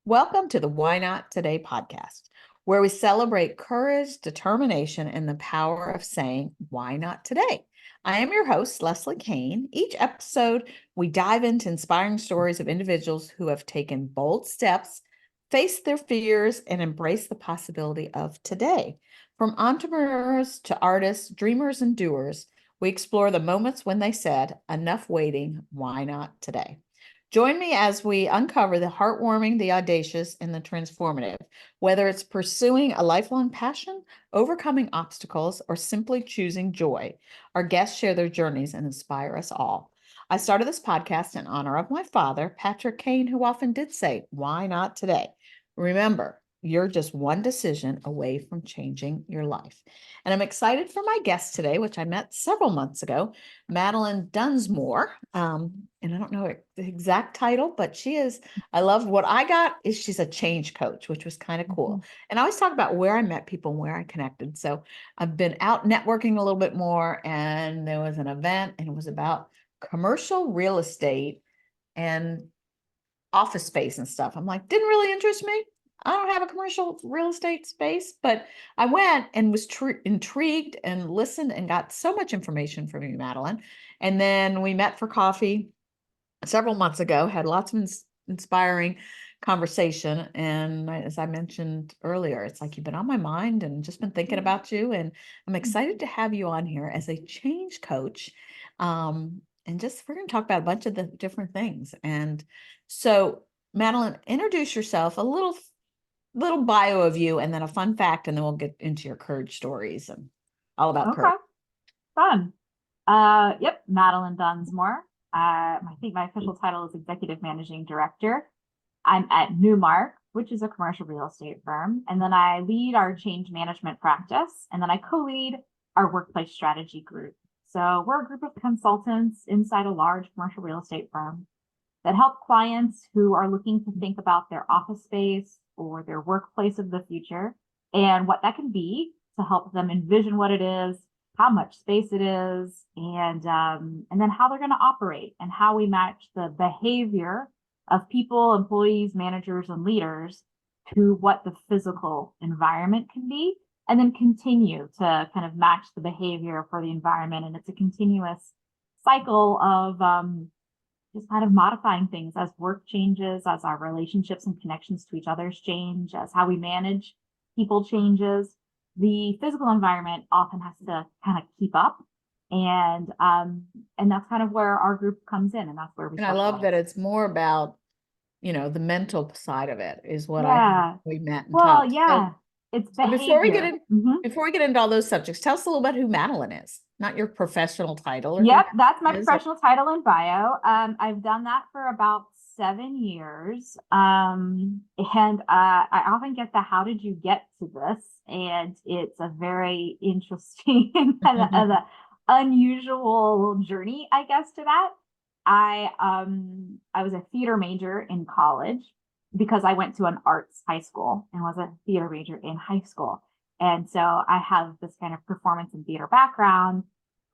Welcome to the Why Not Today podcast, where we celebrate courage, determination, and the power of saying, why not today? I am your host, Leslie Kane. Each episode, we dive into inspiring stories of individuals who have taken bold steps, faced their fears, and embraced the possibility of today. From entrepreneurs to artists, dreamers, and doers, we explore the moments when they said, enough waiting, why not today? Join me as we uncover the heartwarming, the audacious, and the transformative. Whether it's pursuing a lifelong passion, overcoming obstacles, or simply choosing joy, our guests share their journeys and inspire us all. I started this podcast in honor of my father, Patrick Kane, who often did say, why not today? Remember, you're just one decision away from changing your life. And I'm excited for my guest today, which I met several months ago, Madeline Dunsmore. And I don't know the exact title, but I love what I got is she's a change coach, which was kind of cool. And I always talk about where I met people and where I connected. So I've been out networking a little bit more, and there was an event and it was about commercial real estate and office space and stuff. I'm like, didn't really interest me. I don't have a commercial real estate space, but I went and was intrigued and listened and got so much information from you, Madeline. And then we met for coffee several months ago, had lots of inspiring conversation. And as I mentioned earlier, it's like you've been on my mind and just been thinking about you. And I'm excited to have you on here as a change coach. And just we're going to talk about a bunch of the different things. And so, Madeline, introduce yourself, a little bio of you, and then a fun fact, and then we'll get into your courage stories and all about courage. Fun. Yep, Madeline Dunsmore. I think my official title is Executive Managing Director. I'm at Newmark, which is a commercial real estate firm. And then I lead our change management practice. And then I co-lead our workplace strategy group. So we're a group of consultants inside a large commercial real estate firm that help clients who are looking to think about their office space or their workplace of the future and what that can be to help them envision what it is, how much space it is, and then how they're going to operate and how we match the behavior of people, employees, managers, and leaders to what the physical environment can be, and then continue to kind of match the behavior for the environment. And it's a continuous cycle of just kind of modifying things as work changes, as our relationships and connections to each other change, as how we manage people changes. The physical environment often has to kind of keep up. And that's kind of where our group comes in. And that's where we And I love that it's more about, the mental side of it is what we met and talked. Yeah. It's behavior. Before we get into all those subjects, tell us a little bit who Madeline is, not your professional title. Yep, that's my professional title and bio. I've done that for about 7 years. And I often get the, how did you get to this? And it's a very interesting and an unusual journey, I guess, to that. I was a theater major in college because I went to an arts high school and was a theater major in high school. And so I have this kind of performance and theater background.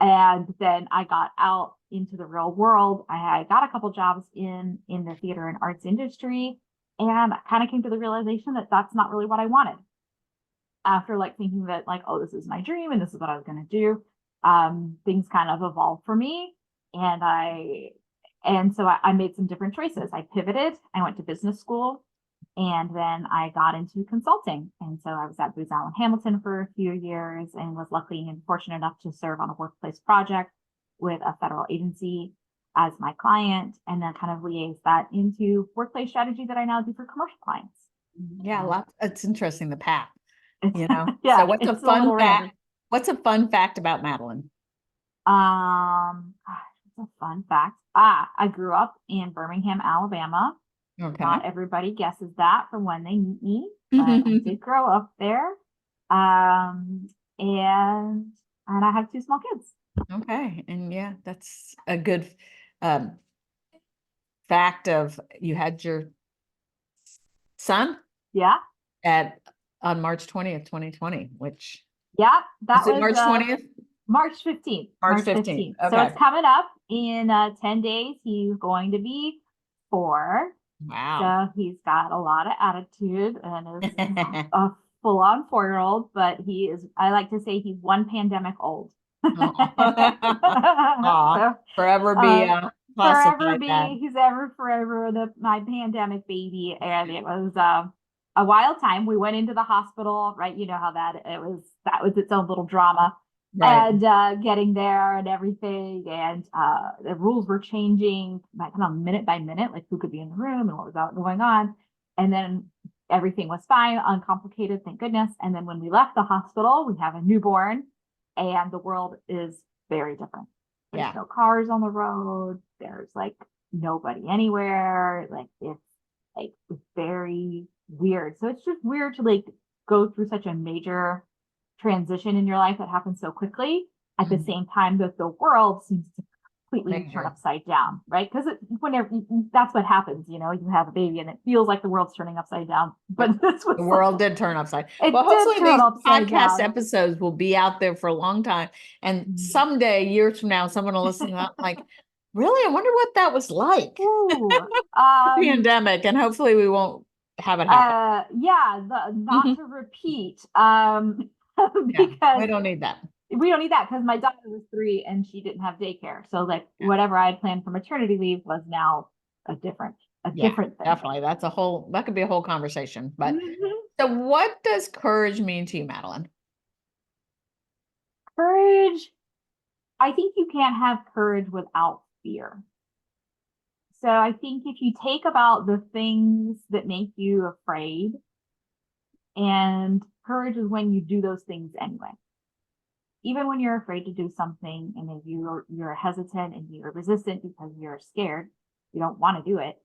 And then I got out into the real world. I got a couple jobs in the theater and arts industry, and I kind of came to the realization that that's not really what I wanted. After thinking that oh, this is my dream and this is what I was going to do, things kind of evolved for me. And so I made some different choices. I pivoted. I went to business school, and then I got into consulting. And so I was at Booz Allen Hamilton for a few years and was lucky and fortunate enough to serve on a workplace project with a federal agency as my client, and then kind of liaise that into workplace strategy that I now do for commercial clients. Yeah, it's interesting, the path. Yeah. So what's a fun fact? What's a fun fact about Madeline? What's a fun fact? I grew up in Birmingham, Alabama. Okay. Not everybody guesses that from when they meet me, but I did grow up there. And I have 2 small kids. Okay. And yeah, that's a good fact of you had your son. Yeah. On March 20th, 2020, which. Yeah, that was March 20th? March 15th. March 15th. Okay. So it's coming up in 10 days. He's going to be 4. Wow. So he's got a lot of attitude and is a full-on 4-year-old, but I like to say he's one pandemic old. Aw, So forever be uh forever classified that. be he's ever forever my pandemic baby. And it was a wild time. We went into the hospital, right? You know how that was its own little drama. Right. And getting there and everything, and the rules were changing like kind of minute by minute, like who could be in the room and what was out going on. And then everything was fine, uncomplicated, thank goodness. And then when we left the hospital, we have a newborn, and the world is very different. There's Yeah. no cars on the road. There's like nobody anywhere. Like it's very weird. So it's just weird to like go through such a major transition in your life that happens so quickly. At the same time that the world seems to completely turn Major. upside down, right? Because whenever that's what happens, you have a baby and it feels like the world's turning upside down. But this was The world did turn upside. it Well, did hopefully turn these upside podcast down. episodes will be out there for a long time. And someday, years from now, someone will listen to that like, really? I wonder what that was like. Ooh, Pandemic. And hopefully we won't have it happen. yeah, not Mhm. to repeat, Yeah, we because don't need that. we don't need that because my daughter was 3 and she didn't have daycare. So like Yeah. whatever I had planned for maternity leave was now a Yeah, different thing. definitely. That could be a whole conversation. But Mhm. so what does courage mean to you, Madeline? Courage. I think you can't have courage without fear. So I think if you take about the things that make you afraid, and courage is when you do those things anyway. Even when you're afraid to do something and then you're hesitant and you're resistant because you're scared, you don't want to do it.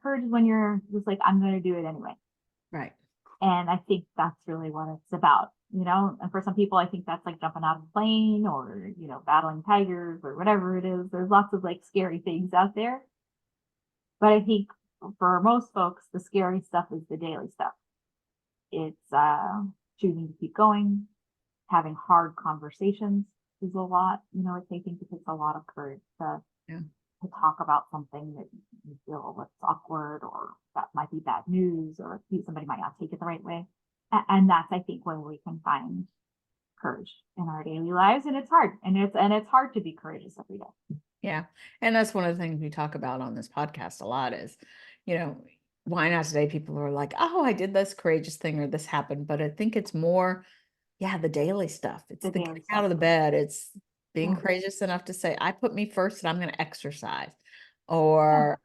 Courage is when you're just like, I'm going to do it anyway. Right. And I think that's really what it's about, And for some people, I think that's like jumping out of a plane or, battling tigers or whatever it is. There's lots of like scary things out there. But I think for most folks, the scary stuff is the daily stuff. It's choosing to keep going, having hard conversations is a lot. I think it takes a lot of courage Yeah. to talk about something that you feel that's awkward or that might be bad news or somebody might not take it the right way. And that's, I think, when we can find courage in our daily lives. And it's hard. And it's hard to be courageous every day. Yeah. And that's one of the things we talk about on this podcast a lot is, why not today? People are like, oh, I did this courageous thing or this happened. But I think it's more, the daily stuff. It's The the daily getting out stuff. of the bed. It's being Yeah. courageous enough to say, I put me first and I'm going to exercise. Yeah. Or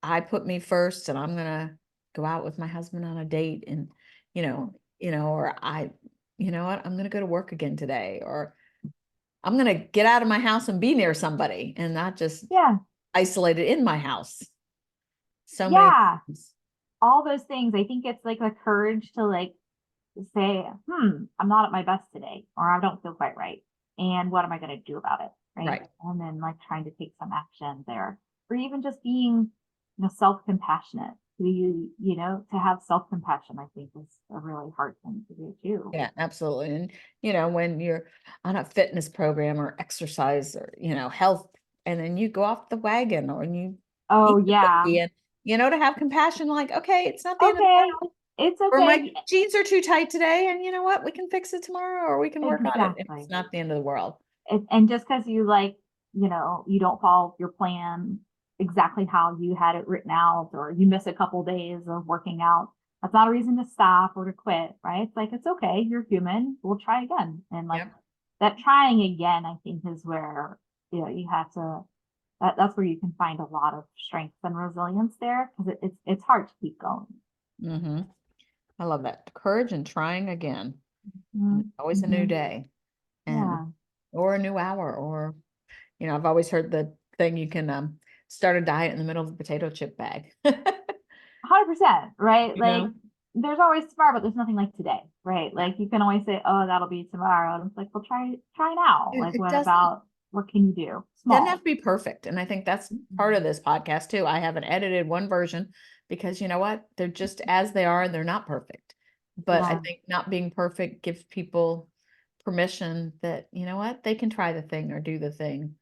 I put me first and I'm going to go out with my husband on a date and, Yeah. or I'm going to go to work again today, or I'm going to get out of my house and be near somebody and not just Yeah. isolated in my house. So many Yeah. things. All those things. I think it's like a courage to like say, I'm not at my best today, or I don't feel quite right. And what am I going to do about it? Right. Right. And then like trying to take some action there, or even just being, self-compassionate. To have self-compassion, I think is a really hard thing to do too. Yeah, absolutely. And, when you're on a fitness program or exercise or, health, and then you go off the wagon or you Oh eat the yeah. cookie and, to have compassion, like, okay, it's not the end of the Okay. world. It's Or my okay. jeans are too tight today. And you know what? We can fix it tomorrow or we can work on it. It's Exactly. not the end of the world. And just because you like, you don't follow your plan exactly how you had it written out, or you miss a couple days of working out, that's not a reason to stop or to quit, right? It's like, it's okay. You're human. We'll try again. And like Yep. that trying again, I think is where, you have to, that's where you can find a lot of strength and resilience there because it's hard to keep going. Mm-hmm. I love that. Courage and trying again. And it's always a new Mm-hmm. day and Yeah. or a new hour or I've always heard the thing you can start a diet in the middle of a potato chip bag. 100%, right? You Like know? there's always tomorrow, but there's nothing like today, right? Yeah. Like you can always say, oh, that'll be tomorrow. And it's like, well, try now. Like It what can you do? doesn't have Small. to be perfect. And I think that's part of this podcast too. I haven't edited one version because you know what? They're just as they are, they're not perfect. But I Yeah. think not being perfect gives people permission that, you know what, they can try the thing or do the thing.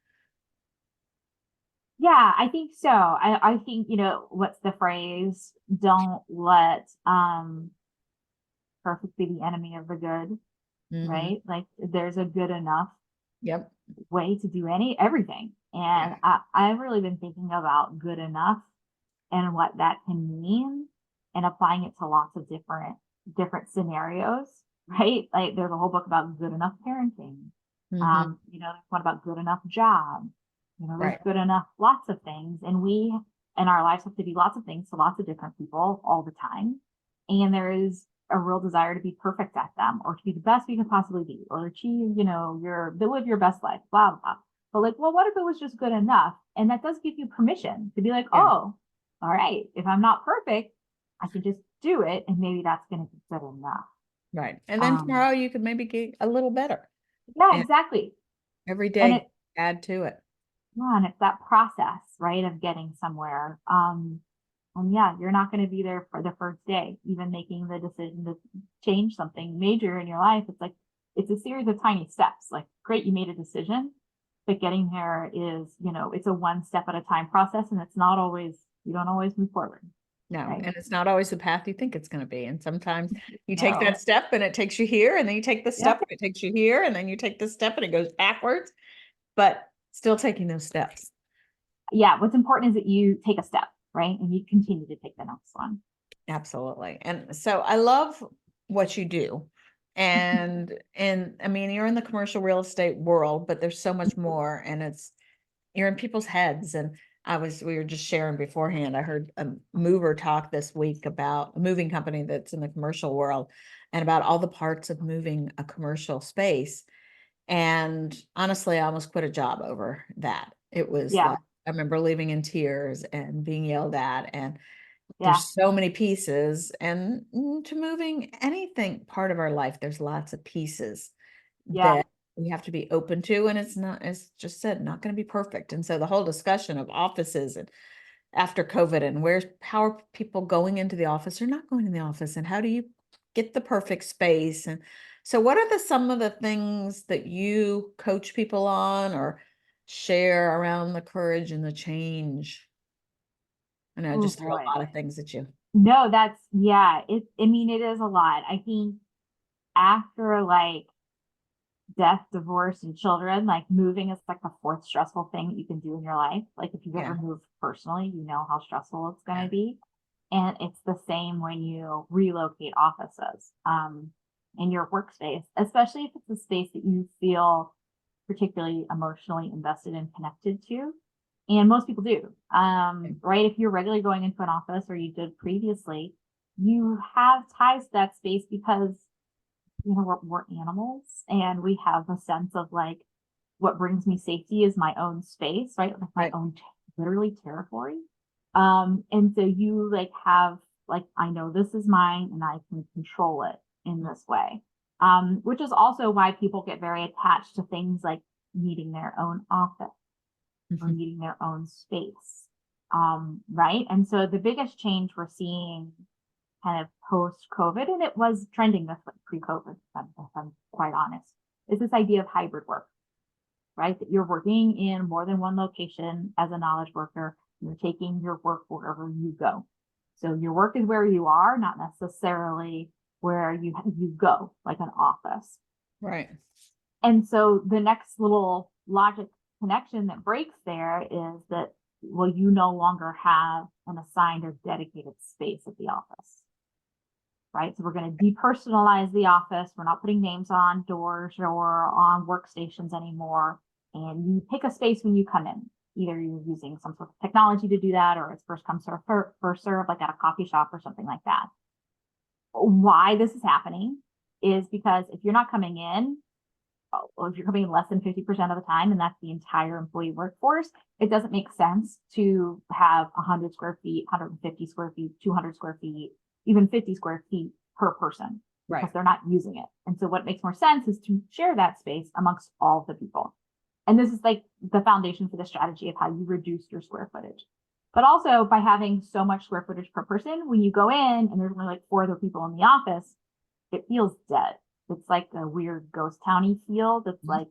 Yeah, I think so. I think, what's the phrase? Don't let perfect be the enemy of the good, Hmm. right? Like there's a good enough Yep. way to do everything. And Yeah. I've really been thinking about good enough and what that can mean and applying it to lots of different scenarios, right? Like there's a whole book about good enough parenting. Hmm. There's one about good enough job. There's Right. good enough lots of things. And we in our lives have to be lots of things to lots of different people all the time. And there is a real desire to be perfect at them or to be the best we can possibly be or achieve, live your best life, blah, blah. But like, well, what if it was just good enough? And that does give you permission to be like, Yeah. oh, all right, if I'm not perfect, I can just do it. And maybe that's going to be good enough. Right. And then Um, tomorrow you could maybe get a little better. yeah, And exactly. every And day add to it. yeah, and it's that process, right, of getting somewhere. And yeah, you're not going to be there for the first day, even making the decision to change something major in your life. It's like, it's a series of tiny steps. Like, great, you made a decision, but getting there is, it's a one step at a time process. And it's not always, you don't always move forward, No, right? and it's not always the path you think it's going to be. And sometimes you take that No. step and it takes you here, and then you take the Yep. step and it takes you here, and then you take the step and it goes backwards, but still taking those steps. Yeah. What's important is that you take a step, right? And you continue to take the next one. Absolutely. And so I love what you do. And I mean, you're in the commercial real estate world, but there's so much more, and you're in people's heads. And we were just sharing beforehand. I heard a mover talk this week about a moving company that's in the commercial world and about all the parts of moving a commercial space. And honestly, I almost quit a job over that. It was Yeah. like, I remember leaving in tears and being yelled at. And Yeah. there's so many pieces. And to moving anything part of our life, there's lots of pieces Yeah. that we have to be open to. And it's not, as just said, not going to be perfect. And so the whole discussion of offices and after COVID and how are people going into the office or not going in the office, and how do you get the perfect space? And so what are some of the things that you coach people on or share around the courage and the change? I know I Oh just threw boy. a lot of things at you. No, yeah, I mean, it is a lot. I think after like death, divorce, and children, like moving is like the fourth stressful thing that you can do in your life. Like if you've Yeah. ever moved personally, you know how stressful it's going Yeah. to be. And it's the same when you relocate offices in your workspace, especially if it's a space that you feel particularly emotionally invested and connected to. And most people do, right? If you're regularly going into an office or you did previously, you have ties to that space because we're animals and we have a sense of like what brings me safety is my own space, right? Like my Right. own literally territory. And so you like have like I know this is mine and I can control it in this way. Which is also why people get very attached to things like needing their own office or Mhm. needing their own space. Right. And so the biggest change we're seeing kind of post COVID, and it was trending this way pre COVID, if I'm quite honest, is this idea of hybrid work, right? That you're working in more than one location as a knowledge worker. You're taking your work wherever you go. So your work is where you are, not necessarily where you go, like an office. Right. And so the next little logic connection that breaks there is that, well, you no longer have an assigned or dedicated space at the office, right? So we're going to depersonalize the office. We're not putting names on doors or on workstations anymore. And you pick a space when you come in. Either you're using some sort of technology to do that, or it's first come, first serve, like at a coffee shop or something like that. Why this is happening is because if you're not coming in, or if you're coming in less than 50% of the time, and that's the entire employee workforce, it doesn't make sense to have 100 square feet, 150 square feet, 200 square feet, even 50 square feet per person because Right. they're not using it. And so what makes more sense is to share that space amongst all the people. And this is like the foundation for the strategy of how you reduce your square footage. But also by having so much square footage per person, when you go in and there's only like 4 other people in the office, it feels dead. It's like a weird ghost towny feel that's Mhm. like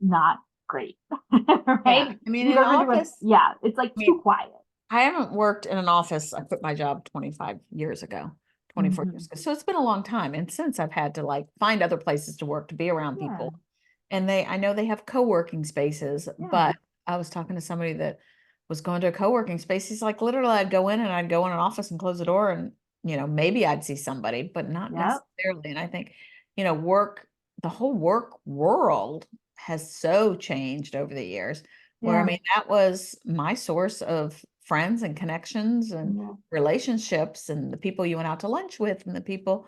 not great. Yeah. Right? I mean, You in guys are doing, office, yeah, it's like I too mean, quiet. I haven't worked in an office. I quit my job 25 years ago, 24 years Mhm. ago. So it's been a long time. And since I've had to like find other places to work, to be around Yeah, people. And I know they have co-working spaces, yeah, but I was talking to somebody that was going to a co-working space. He's like, literally, I'd go in and I'd go in an office and close the door and, maybe I'd see somebody, but not yep, necessarily. And I think, the whole work world has so changed over the years where, I yeah, mean, that was my source of friends and connections and yeah, relationships and the people you went out to lunch with and the people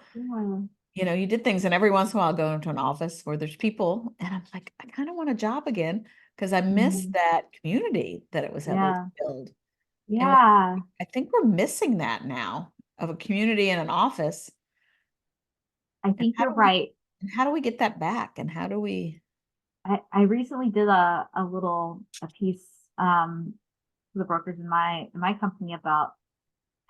yeah, you did things, and every once in a while I'll go into an office where there's people and I'm like, I kind of want a job again because I miss mhm, that community that it was able to yeah, build. And yeah. I think we're missing that now of a community in an office. I And think how you're do we right. and how do we get that back? And how do we I recently did a piece to the brokers in my company about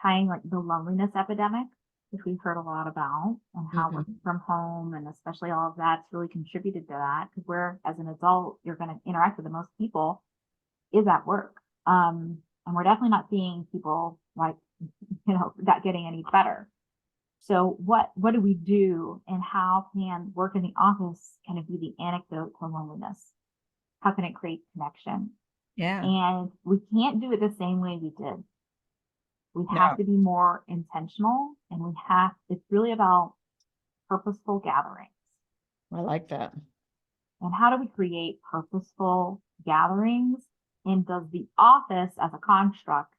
tying like the loneliness epidemic, which we've heard a lot about, and how Mhm. working from home and especially all of that's really contributed to that. Because we're as an adult, you're going to interact with the most people is at work. And we're definitely not seeing people like, that getting any better. So what do we do, and how can work in the office kind of be the antidote to loneliness? How can it create connection? Yeah. And we can't do it the same way we did. We have No, to be more intentional, and it's really about purposeful gatherings. I like that. And how do we create purposeful gatherings? And does the office as a construct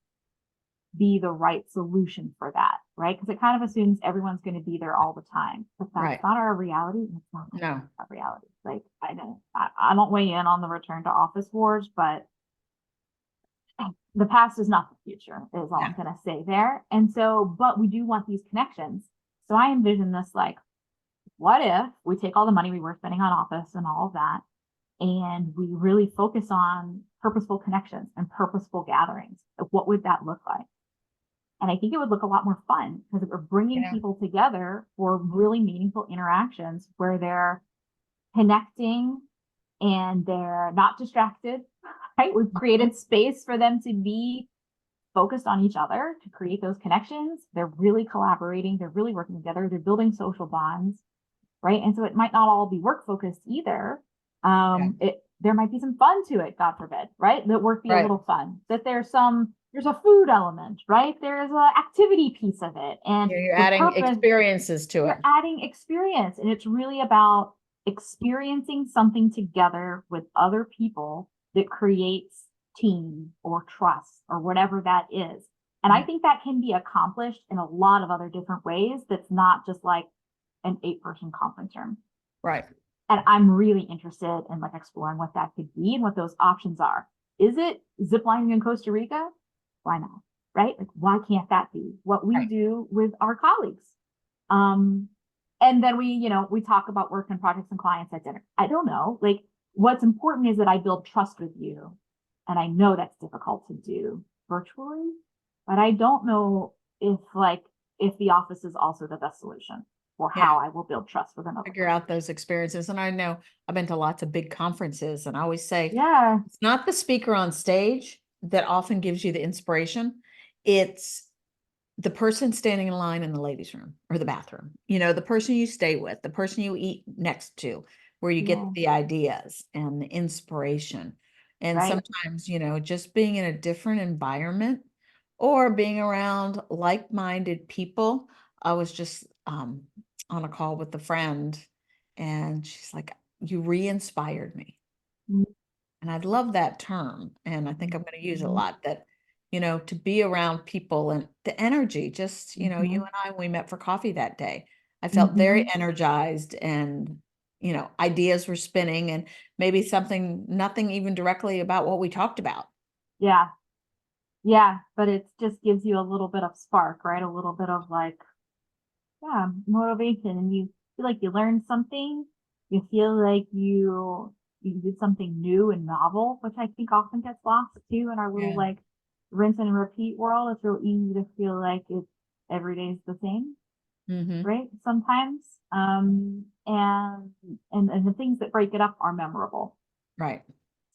be the right solution for that? Right? Because it kind of assumes everyone's going to be there all the time. But that's Right. not our reality. And it's not No. our reality. Like I don't weigh in on the return to office wars, but the past is not the future, is all No. I'm going to say there. And so, but we do want these connections. So I envision this like, what if we take all the money we were spending on office and all of that, and we really focus on purposeful connections and purposeful gatherings? What would that look like? And I think it would look a lot more fun because we're bringing Yeah. people together for really meaningful interactions where they're connecting and they're not distracted, right? We've created space for them to be focused on each other to create those connections. They're really collaborating, they're really working together, they're building social bonds, right? And so it might not all be work focused either. Yeah. There might be some fun to it, God forbid, right? That work be a Right. little fun. That there's a food element, right? There's an activity piece of it, and You're the adding purpose, experiences to it. you're adding experience, and it's really about experiencing something together with other people that creates team or trust or whatever that is. And I Mhm. think that can be accomplished in a lot of other different ways. That's not just like an 8-person conference room. Right. And I'm really interested in like exploring what that could be and what those options are. Is it ziplining in Costa Rica? Why not? Right? Like, why can't that be what we Right. do with our colleagues? Um, and then we talk about work and projects and clients at dinner. I don't know. Like, what's important is that I build trust with you. And I know that's difficult to do virtually, but I don't know if the office is also the best solution for Yeah. how I will build trust with another Figure person. out those experiences. And I know I've been to lots of big conferences, and I always say Yeah, it's not the speaker on stage that often gives you the inspiration. It's the person standing in line in the ladies' room or the bathroom, the person you stay with, the person you eat next to, where you yeah, get the ideas and the inspiration. And right. sometimes, just being in a different environment or being around like-minded people. I was just on a call with a friend, and she's like, you re-inspired me. And I love that term. And I think I'm going to use it a Mhm, lot that, to be around people and the energy, just, you mhm, and I, when we met for coffee that day, I felt very mhm. energized and, ideas were spinning and maybe nothing even directly about what we talked about. Yeah, yeah, but it just gives you a little bit of spark, right? A little bit of like, yeah, motivation, and you feel like you learned something. You feel like you did something new and novel, which I think often gets lost too in our little Yeah. like rinse and repeat world. It's real easy to feel like it's every day's the same, Hmm. right? Sometimes. And the things that break it up are memorable. Right.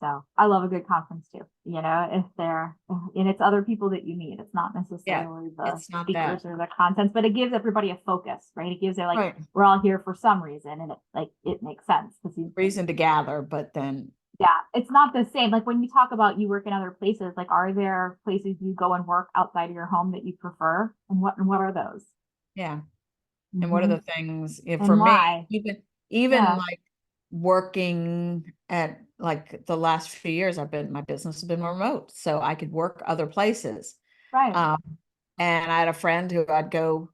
So I love a good conference too, if and it's other people that you meet. It's not Yeah, necessarily the it's not that. speakers or the contents, but it gives everybody a focus, right? It gives it like, Right. we're all here for some reason, and it makes sense because Reason to gather, but then yeah, it's not the same. Like when you talk about you work in other places, like are there places you go and work outside of your home that you prefer? And what are those? yeah. And what are Hmm. the things, for And me, why? even Yeah, like working at like the last few years, my business has been remote, so I could work other places. right. Um, and I had a friend who I'd go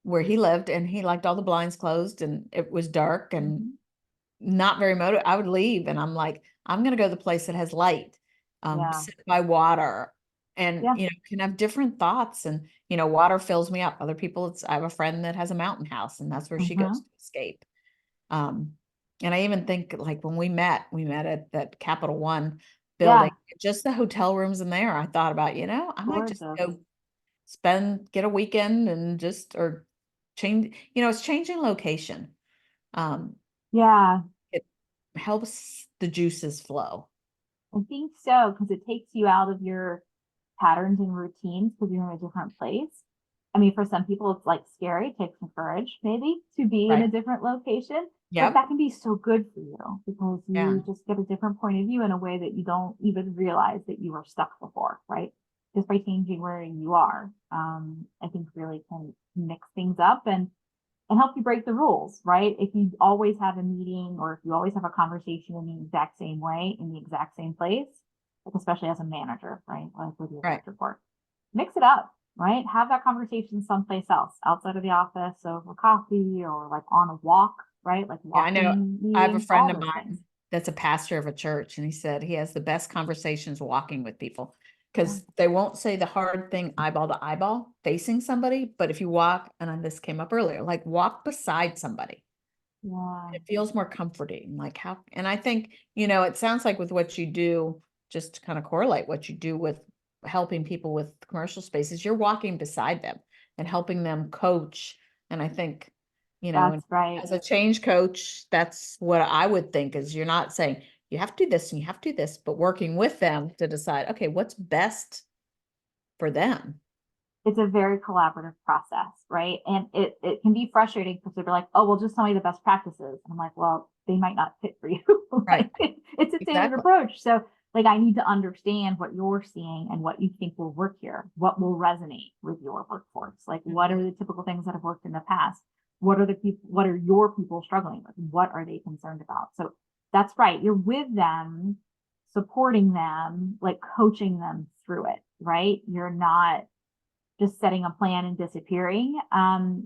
where he lived and he liked all the blinds closed and it was dark and Hmm. not very motivated. I would leave and I'm like, I'm going to go to the place that has light, Yeah, sit by water and, yeah. can have different thoughts and, water fills me up. Other people, I have a friend that has a mountain house and that's where she goes Hmm. to escape. Um, and I even think like when we met at that Capital One building, Yeah, just the hotel rooms in there. I thought about, I might just gorgeous. go get a weekend and or change, it's changing location. Um, Yeah, it helps the juices flow. I think so, because it takes you out of your patterns and routines because you're in a different place. I mean, for some people, it's like scary, it takes some courage maybe to be in Right. a different location, but Yep. that can be so good for you because Yeah. you just get a different point of view in a way that you don't even realize that you were stuck before, right? Just by changing where you are, I think really can mix things up and help you break the rules, right? If you always have a meeting or if you always have a conversation in the exact same way, in the exact same place, like especially as a manager, right? Like with your Right. direct report, mix it up, right? Have that conversation someplace else outside of the office over coffee or like on a walk, right? Like Yeah. I know walking I have a meetings, friend all of those things. mine that's a pastor of a church, and he said he has the best conversations walking with people Yeah. because they won't say the hard thing eyeball to eyeball facing somebody. But if you walk, and this came up earlier, like walk beside somebody, Yeah. it feels more comforting. Like and I think, it sounds like with what you do, just to kind of correlate what you do with helping people with commercial spaces, you're walking beside them and helping them coach. And I think, and That's right. as a change coach, that's what I would think is you're not saying you have to do this and you have to do this, but working with them to decide, okay, what's best for them. It's a very collaborative process, right? And it can be frustrating because they're like, oh, well, just tell me the best practices. And I'm like, well, they might not fit for you. Right. Like it's a tailored Exactly. approach. So like I need to understand what you're seeing and what you think will work here. What will resonate with your workforce? Like what Mhm. are the typical things that have worked in the past? What are your people struggling with? What are they concerned about? So that's right. You're with them, supporting them, like coaching them through it, right? You're not just setting a plan and disappearing.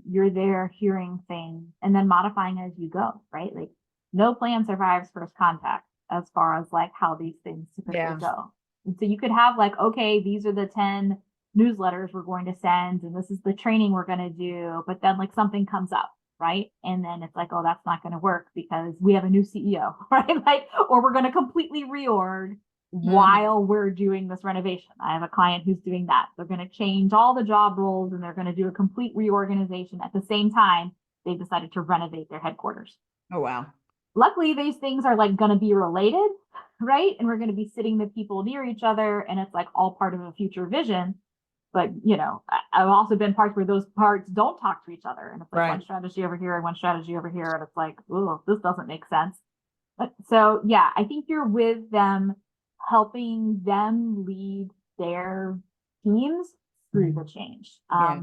You're there hearing things and then modifying as you go, right? Like no plan survives first contact as far as like how these things typically Yeah. go. And so you could have like, okay, these are the 10 newsletters we're going to send and this is the training we're going to do, but then like something comes up, right? And then it's like, oh, that's not going to work because we have a new CEO, right? Like, or we're going to completely reorg Mhm. while we're doing this renovation. I have a client who's doing that. They're going to change all the job roles and they're going to do a complete reorganization. At the same time, they've decided to renovate their headquarters. Oh, wow. Luckily, these things are like going to be related, right? And we're going to be sitting the people near each other and it's like all part of a future vision. But I've also been parts where those parts don't talk to each other. And it's like one Right. strategy over here and one strategy over here. And it's like, oh, this doesn't make sense. So yeah, I think you're with them, helping them lead their teams through the change. Yeah.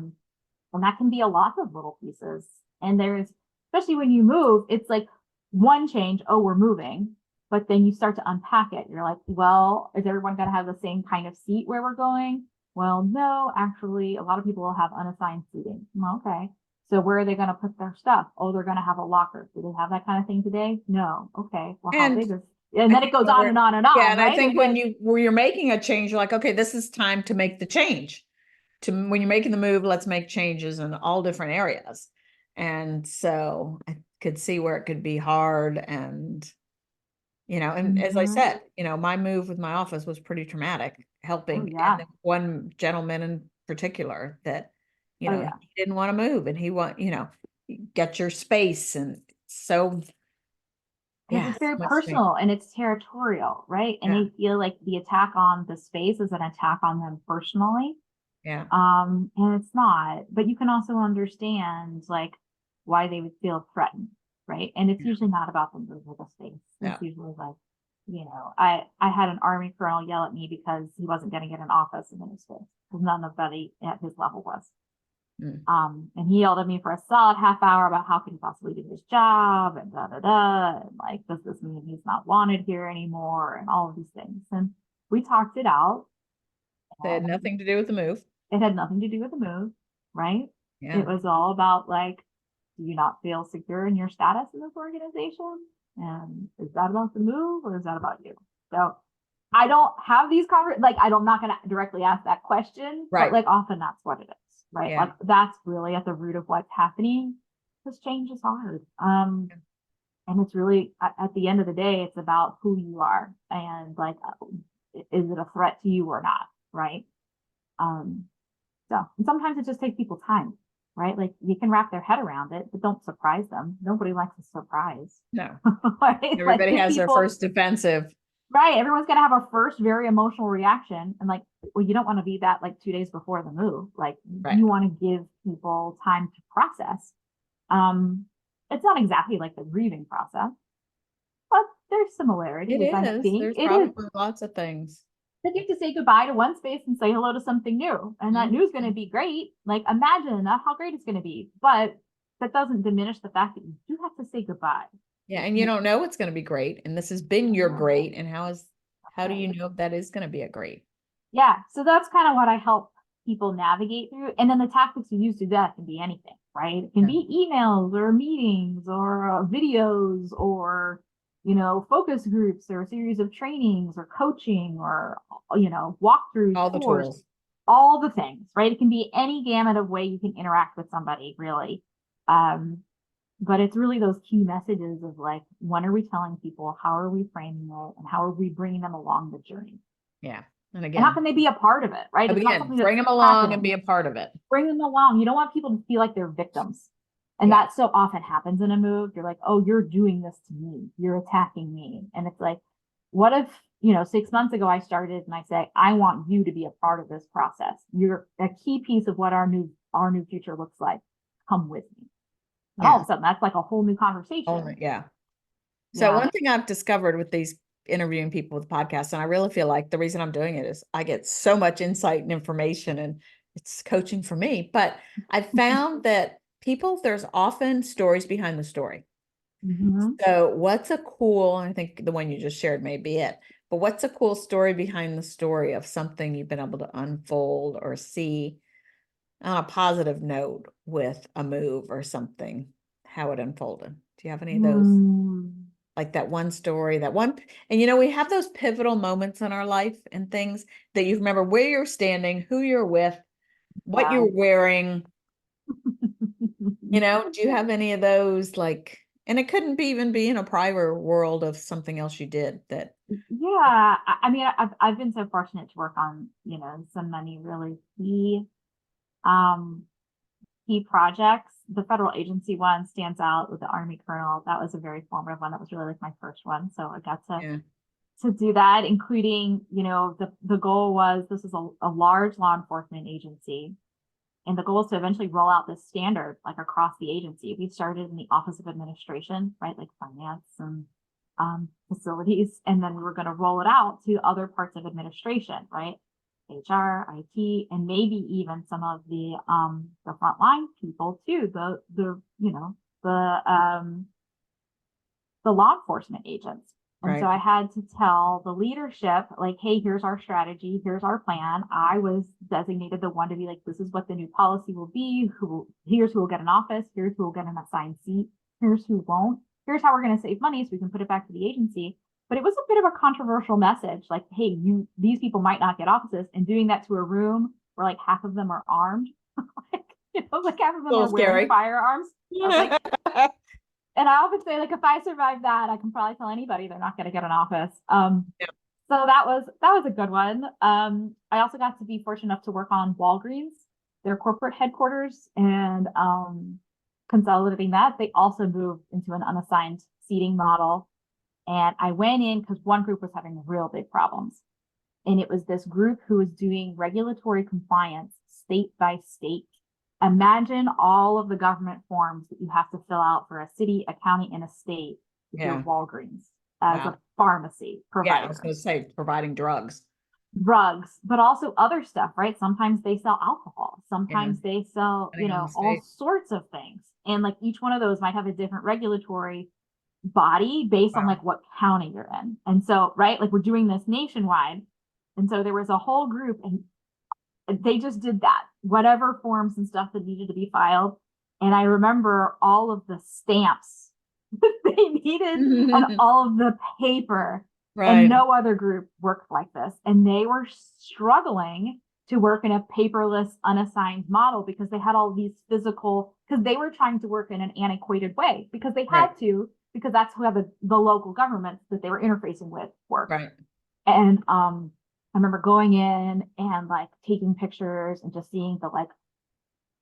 And that can be a lot of little pieces. And there's, especially when you move, it's like one change, oh, we're moving. But then you start to unpack it. You're like, well, is everyone going to have the same kind of seat where we're going? Well, no, actually, a lot of people will have unassigned seating. Well, okay. So where are they going to put their stuff? Oh, they're going to have a locker. Do they have that kind of thing today? No. Okay. Well, how And big is, and I then it think goes on and on and yeah, on, and I right? And think it goes, when you're making a change, you're like, okay, this is time to make the change. When you're making the move, let's make changes in all different areas. And so I could see where it could be hard and and as I mm-hmm. said, my move with my office was pretty traumatic, Oh, helping and yeah. then one gentleman in particular that Oh, he yeah. didn't want to move and he get your space and so because Yeah, it's so very much space. personal and it's territorial, right? And Yeah, they feel like the attack on the space is an attack on them personally. yeah, And it's not, but you can also understand like why they would feel threatened, right? And it's yeah, usually not about the move of the space. yeah. It's usually like, I had an army colonel yell at me because he wasn't going to get an office in the new space because nobody at his level was. Mm. And he yelled at me for a solid half hour about how could he possibly do his job and da da da, and like, does this mean he's not wanted here anymore, and all of these things. And we talked it out. They had And nothing to do with the move. it had nothing to do with the move, right? Yeah. It was all about like, do you not feel secure in your status in this organization? And is that about the move or is that about you? So I don't have these conversations, like I'm not going to directly ask that question, but Right. like often that's what it is, right? Yeah. Like that's really at the root of what's happening because change is hard. And it's really at the end of the day, it's about who you are and like, is it a threat to you or not, right? Um, so and sometimes it just takes people time, right? Like you can wrap their head around it, but don't surprise them. Nobody likes a surprise. No. Right? Like Everybody give has their people, first defensive. right? Everyone's gonna have a first very emotional reaction. And like, well, you don't want to be that like 2 days before the move. Like Right. you want to give people time to process. Um, it's not exactly like the grieving process, but there's It similarities, I is. think. There's It is. probably lots of things. Like you have to say goodbye to one space and say hello to something new. And that new is going to Mhm. be great. Like imagine how great it's going to be. But that doesn't diminish the fact that you do have to say goodbye. Yeah, and you don't know what's going to be great. And this has been your Yeah, great. And how do right. you know if that is going to be a great? Yeah. So that's kind of what I help people navigate through. And then the tactics you use to do that can be anything, right? It can Yeah. be emails or meetings or videos or, focus groups or a series of trainings or coaching or, walkthroughs, All the tours, tools. all the things, right? It can be any gamut of way you can interact with somebody, really. Um, but it's really those key messages of like, when are we telling people? How are we framing it? And how are we bringing them along the journey? Yeah. And And how again, can they be a part of it, right? It's not again, something bring that's them along and happening. be a part of it. Bring them along. You don't want people to feel like they're victims. And Yeah. that so often happens in a move. You're like, oh, you're doing this to me. You're attacking me. And it's like, what if, 6 months ago I started and I say, I want you to be a part of this process. You're a key piece of what our new future looks like. Come with me. And all of Yeah. a sudden that's like a whole new conversation. Yeah. So Yeah. one thing I've discovered with these interviewing people with podcasts, and I really feel like the reason I'm doing it is I get so much insight and information and it's coaching for me. But I found that there's often stories behind the story. Mm-hmm. So what's a cool, I think the one you just shared may be it, but what's a cool story behind the story of something you've been able to unfold or see on a positive note with a move or something, how it unfolded? Do you have any of those? Mm, Like that one story, and we have those pivotal moments in our life and things that you remember where you're standing, who you're with, what yeah. you're wearing, do you have any of those and it couldn't even be in a prior world of something else you did that, Yeah, I mean, I've been so fortunate to work on, so many really um, key projects. The federal agency one stands out with the Army Colonel. That was a very formative one. That was really like my first one. So I got to yeah, do that, including, the goal was this is a large law enforcement agency. And the goal is to eventually roll out this standard like across the agency. We started in the Office of Administration, right? Like finance and facilities. And then we were going to roll it out to other parts of administration, right? HR, IT, and maybe even some of the frontline people too. The law enforcement agents. And so right. I had to tell the leadership, like, hey, here's our strategy, here's our plan. I was designated the one to be like, this is what the new policy will be. Here's who will get an office, here's who will get an assigned seat, here's who won't. Here's how we're going to save money so we can put it back to the agency. But it was a bit of a controversial message, like, hey, these people might not get offices, and doing that to a room where like half of them are armed, like half of A them little are wearing scary. firearms. I was like, and I often say, like, if I survive that, I can probably tell anybody they're not going to get an office. Yeah. So that was a good one. I also got to be fortunate enough to work on Walgreens, their corporate headquarters, and consolidating that. They also moved into an unassigned seating model. And I went in because one group was having real big problems. And it was this group who was doing regulatory compliance state by state. Imagine all of the government forms that you have to fill out for a city, a county, and a state if you're Yeah. Walgreens as Wow. a pharmacy Yeah, I was provider. going to say providing drugs. Drugs, but also other stuff, right? Sometimes they sell alcohol. Yeah. Sometimes they sell, Depending on the all state. sorts of things. And like each one of those might have a different regulatory body based on Wow. like what county you're in. And so, right, like we're doing this nationwide. And so there was a whole group and they just did that, whatever forms and stuff that needed to be filed. And I remember all of the stamps that they needed and all of the paper. And Right. no other group worked like this. And they were struggling to work in a paperless, unassigned model because they had all these physical, because they were trying to work in an antiquated way because they had Right. to, because that's how the local governments that they were interfacing with work. Right. And I remember going in and like taking pictures and just seeing the like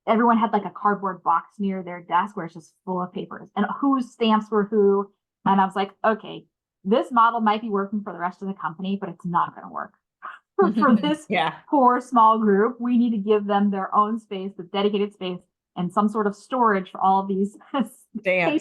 everyone had like a cardboard box near their desk where it's just full of papers and whose stamps were who. And I was like, okay, this model might be working for the rest of the company, but it's not going to work for this Yeah. poor small group. We need to give them their own space, the dedicated space, and some sort of storage for all of these Stamps.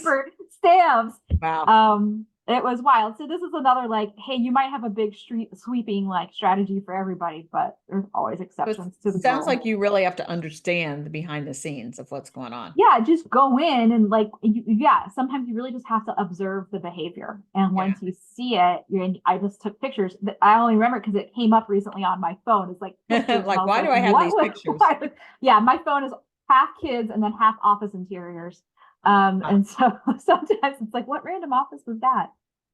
paper stamps. Wow. It was wild. So this is another like, hey, you might have a big street sweeping like strategy for everybody, but there's always exceptions to the Sounds rule. like you really have to understand the behind the scenes of what's going on. Yeah, just go in and like, yeah, sometimes you really just have to observe the behavior. And Yeah. once you see it, I just took pictures. I only remember because it came up recently on my phone. It's like pictures. Like, why do I have these pictures? Yeah, my phone is half kids and then half office interiors. And so sometimes it's like, what random office was that?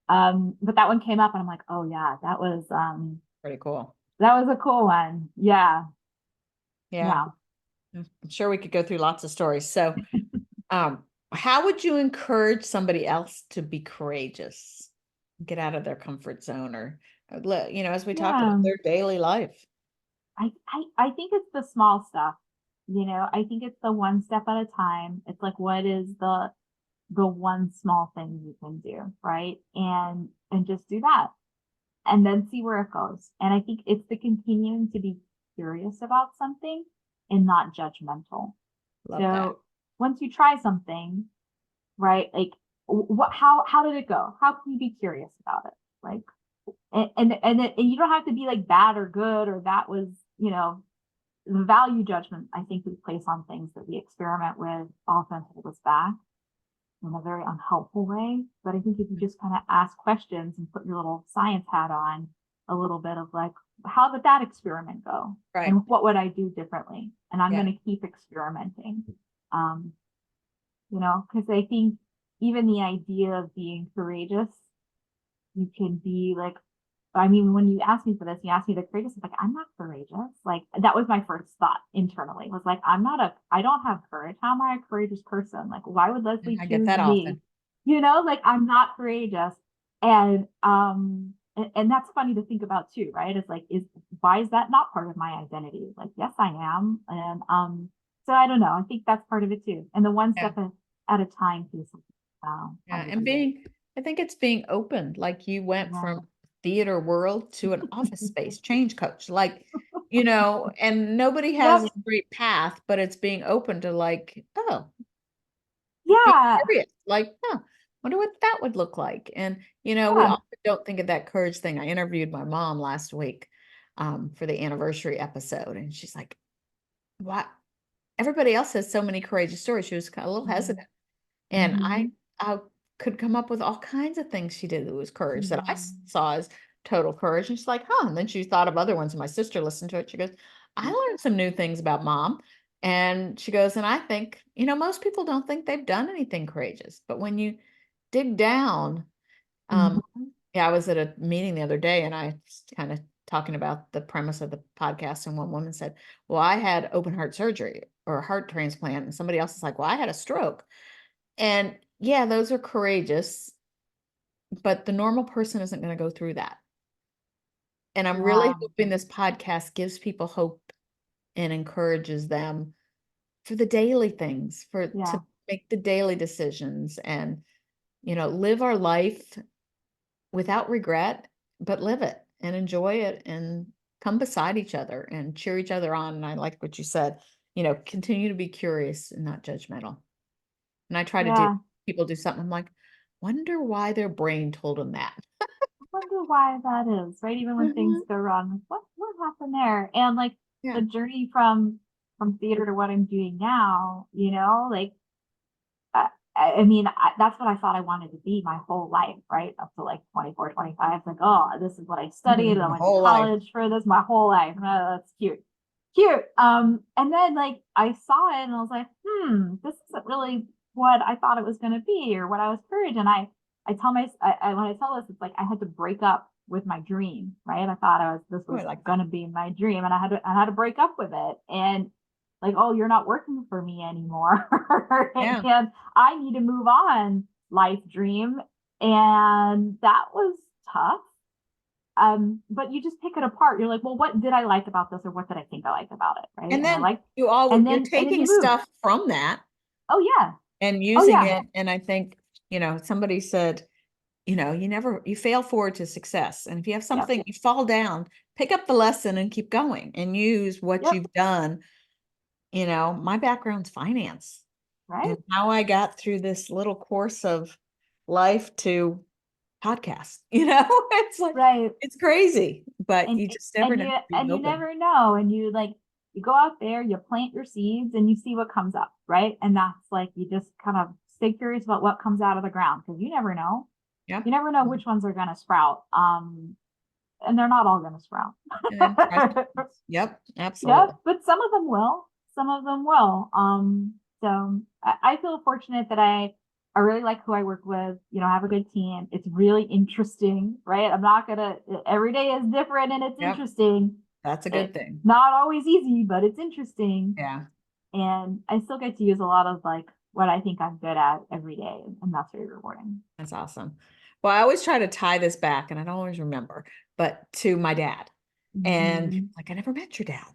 But that one came up and I'm like, oh yeah, that was Pretty cool. that was a cool one. Yeah. Yeah. Yeah. I'm sure we could go through lots of stories. So, how would you encourage somebody else to be courageous, get out of their comfort zone, or as we talked about Yeah. their daily life? I think it's the small stuff. I think it's the one step at a time. It's like what is the one small thing you can do, right? And just do that. And then see where it goes. And I think it's the continuing to be curious about something and not judgmental. Love that. So once you try something, right? Like how did it go? How can you be curious about it? Like and you don't have to be like bad or good or that was, the value judgment I think we place on things that we experiment with often hold us back in a very unhelpful way. But I think if you just kind of ask questions and put your little science hat on a little bit of like, how did that experiment go? Right. And what would I do differently? And I'm Yeah. going to keep experimenting. Because I think even the idea of being courageous, you can be like, I mean, when you asked me for this, you asked me the courageous, like, I'm not courageous. Like, that was my first thought internally was like, I don't have courage. How am I a courageous person? Like, why would Leslie I get choose that me? often. Like, I'm not courageous. And that's funny to think about too, right? It's like, why is that not part of my identity? Like, yes, I am. And, so I don't know. I think that's part of it too. And the one Yeah. step at a time piece. Yeah. And I think it's being open. Like you went from theater world to an office space change coach, and nobody has Yep. a great path, but it's being open to like, oh, be Yeah. curious, like, wonder what that would look like. And, we Yeah. often don't think of that courage thing. I interviewed my mom last week, for the anniversary episode, and she's like, what? Everybody else has so many courageous stories. She was a little hesitant. And Mhm. I could come up with all kinds of things she did that was courage that I Yeah. saw as total courage. And she's like, huh. And then she thought of other ones. And my sister listened to it. She goes, I learned some new things about mom. And she goes, and I think, most people don't think they've done anything courageous. But when you dig down, Mhm. yeah, I was at a meeting the other day and I was kind of talking about the premise of the podcast. And one woman said, well, I had open heart surgery or a heart transplant. And somebody else is like, well, I had a stroke. And yeah, those are courageous, but the normal person isn't going to go through that. And I'm really Yeah. hoping this podcast gives people hope and encourages them for the daily things, Yeah. to make the daily decisions and, live our life without regret, but live it and enjoy it and come beside each other and cheer each other on. And I like what you said, continue to be curious and not judgmental. And I try to do, Yeah. people do something, I'm like, wonder why their brain told them that. I wonder why that is, right? Even when things Mhm. go wrong, like, what happened there? And like the Yeah. journey from theater to what I'm doing now, like I, I mean, that's what I thought I wanted to be my whole life, right? Up to like 24, 25. Like, oh, this is what I studied. I My went to whole life. college for this my whole life. Oh, that's cute. Cute. And then like I saw it and I was like, this isn't really what I thought it was going to be or what I was encouraged. And I tell when I tell this, it's like I had to break up with my dream, right? I thought this Oh, I was like that. going to be my dream and I had to break up with it. And like, oh, you're not working for me anymore. Yeah. And I need to move on, life dream. And that was tough. But you just pick it apart. You're like, well, what did I like about this, or what did I think I liked about it? Right. And And I then like, and you're then taking you move. stuff from that Oh yeah. and Oh using yeah. it. And I think, somebody said, you fail forward to success. And if you have Yep. something, you fall down, pick up the lesson and keep going and use what Yep. you've done. My background's finance Right. and how I got through this little course of life to podcast, it's like, Right. it's crazy, but and you just never know. Being you open. never know, and you go out there, you plant your seeds and you see what comes up, right? And that's like you just kind of stay curious about what comes out of the ground, because Yep. you never know which ones are going to sprout, and they're not all going to sprout. And then try something else. Yep, Yeah, absolutely. but some of them will. So I feel fortunate that I really like who I work with. I have a good team. It's really interesting, right? I'm not gonna. Every day is different and it's Yep, interesting. that's a good It's thing. not always easy, but it's interesting, Yeah, and I still get to use a lot of like what I think I'm good at every day, and that's very rewarding. that's awesome. Well, I always try to tie this back, and I don't always remember, but to my dad. And Mm-hmm. like, I never met your dad.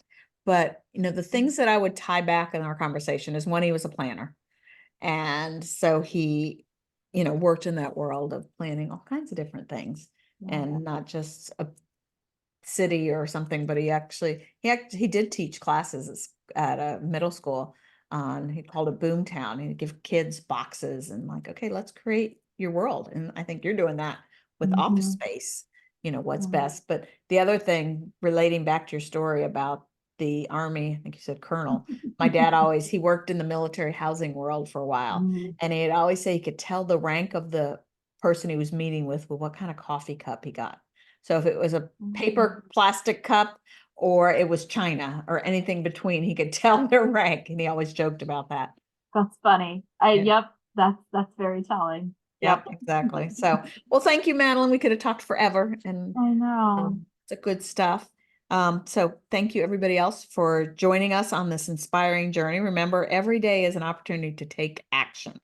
But, the things that I would tie back in our conversation is one, he was a planner. And so he, worked in that world of planning all kinds of different things Yeah. and not just a city or something, but he did teach classes at a middle school on, he called it Boomtown. He'd give kids boxes and like, okay, let's create your world. And I think you're doing that with office Mm-hmm. space, what's Yeah. best. But the other thing, relating back to your story about the Army, I think you said Colonel, my dad he worked in the military housing world for a while. Mm-hmm. And he'd always say he could tell the rank of the person he was meeting with what kind of coffee cup he got. So if it was a paper plastic cup or it was china or anything between, he could tell their rank. And he always joked about that. That's funny. Yeah. Yep, that's very telling. Yep, Yep. exactly. So, well, thank you, Madeline. We could have talked forever and I know. it's a good stuff. So thank you everybody else for joining us on this inspiring journey. Remember, every day is an opportunity to take action.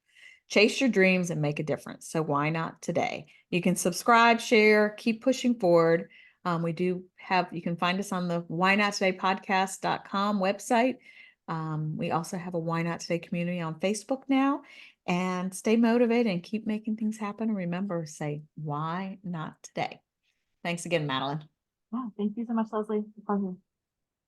Chase your dreams and make a difference. So why not today? You can subscribe, share, keep pushing forward. You can find us on the why not today podcast.com website. We also have a Why Not Today community on Facebook now. And stay motivated and keep making things happen. And remember, say, why not today? Thanks again, Madeline. Yeah, thank you so much, Leslie. It's a pleasure.